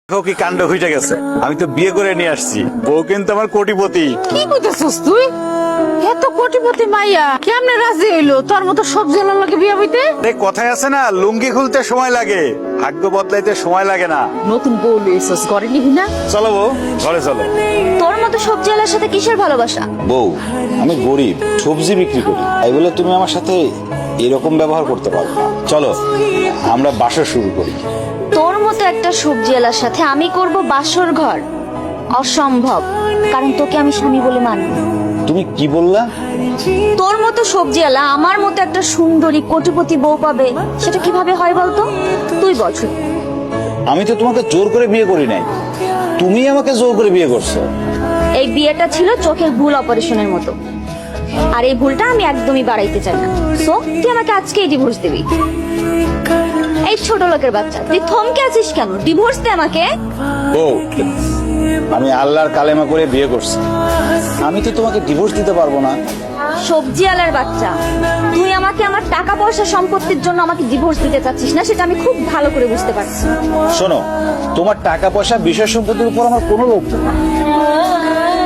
দেখো কি কাণ্ড হইতে গেছে। আমি তো বিয়ে করে নিয়ে আসছি, বউ কিন্তু আমার কোটিপতি। কি কইতেছস তুই? এত কোটিপতি মাইয়া কেমনে রাজি হইলো তোর মতো সবজি আলার লাগে বিয়ে হইতে? এই কথায় আছে না, লুঙ্গি খুলতে সময় লাগে, ভাগ্য বদলাইতে সময় লাগে না। নতুন বউ লইছস, ঘরে নিবি না? চলো বউ, ঘরে চলো। তোর মতো সবজি আলার সাথে কিসের ভালোবাসা? বউ, আমি গরিব, সবজি বিক্রি করি, তাই বলে তুমি আমার সাথে এরকম ব্যবহার করতে পারো না। চলো আমরা বাসা শুরু করি। তোর মতো একটা সবজি আলার সাথে আমি করব বাসর ঘর? অসম্ভব, কারণ তোকে আমি স্বামী বলে মানি না। তুমি কি বললা? তোর মতো সবজি আলা আমার মতো একটা সুন্দরী কোটিপতি বউ পাবে, সেটা কিভাবে হয় বলতো? তুই বল শুনি। আমি তো তোমাকে জোর করে বিয়ে করি নাই, তুমি আমাকে জোর করে বিয়ে করছো। এই বিয়েটা ছিল চোখের ভুল অপারেশনের মতো, আর এই ভুলটা আমি একদমই বাড়াইতে চাই না। সো তুই আমাকে আজকেই ডিভোর্স দিবি। এই ছোট লোকের বাচ্চা, তুই থমকে আছিস কেন? ডিভোর্স দে আমাকে। বউ, আমি আল্লাহর কালেমা করে বিয়ে করছি, আমি তো তোমাকে ডিভোর্স দিতে পারবো না। সবজি আলার বাচ্চা, তুই আমাকে আমার টাকা পয়সা সম্পত্তির জন্য আমাকে ডিভোর্স দিতে চাচ্ছিস না, সেটা আমি খুব ভালো করে বুঝতে পারছি। শোনো, তোমার টাকা পয়সা বিষয় সম্পত্তির উপর আমার কোনো লোভ নেই।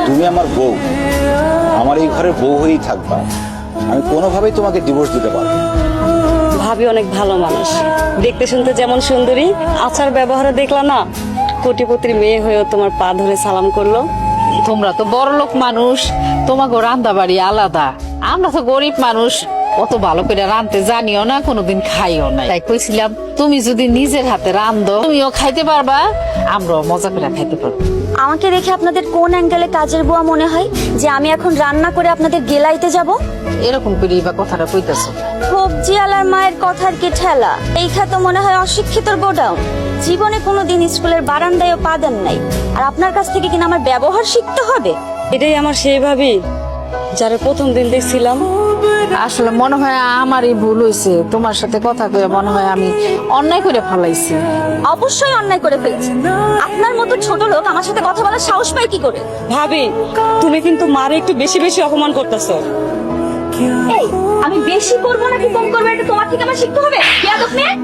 তুমি আমার বউ, আমার এই ঘরের বউ হয়েই থাকবা। আমি কোনোভাবেই তোমাকে ডিভোর্স দিতে পারবো না। ভাবি অনেক ভালো মানুষ, দেখতে শুনতে যেমন সুন্দরী, আচার ব্যবহারে দেখলা না কোটিপতির মেয়ে হয়েও তোমার পা ধরে সালাম করলো। তোমরা তো বড় লোক মানুষ, তোমাকে রান্না বাড়ি আলাদা। আমরা তো গরিব মানুষ, অত ভালো করে রাঁধতে জানিও না, কোনোদিন খাইও না। তাই কইছিলাম তুমি যদি নিজের হাতে রান্ধো তুমিও খাইতে পারবা, আমরাও মজা করে খাইতে পারবো। আমাকে দেখে আপনাদের কোন অ্যাঙ্গেলে কাজের বুয়া মনে হয় যে আমি এখন রান্না করে আপনাদের গেলাইতে যাব? এরকম করেই বা কথাটা কইতেছো? সবজি আলার মায়ের কথার কি ঠেলা? এই খাতে মনে হয় অশিক্ষিতর গোডাউন। জীবনে কোনোদিন স্কুলের বারান্দায়ও পা দেন নাই, আর আপনার কাছ থেকে কিনা আমার ব্যবহার শিখতে হবে? এটাই আমার সেই ভাবি যারা প্রথম দিন দেখছিলাম। আসলে মনে হয় আমারই ভুল হয়েছে, তোমার সাথে কথা কয়ে মনে হয় আমি অন্যায় করে ফেলাইছি। অবশ্যই অন্যায় করে ফেলেছি। আপনার মতো ছোট লোক আমার সাথে কথা বলার সাহস পায় কি করে? ভাবি, তুমি কিন্তু মারে একটু বেশি বেশি অপমান করতেছো। এই, আমি বেশি করবো নাকি কম করবো এটা তোমার থেকে আমার শিখতে হবে। বেয়াদব মেয়ে।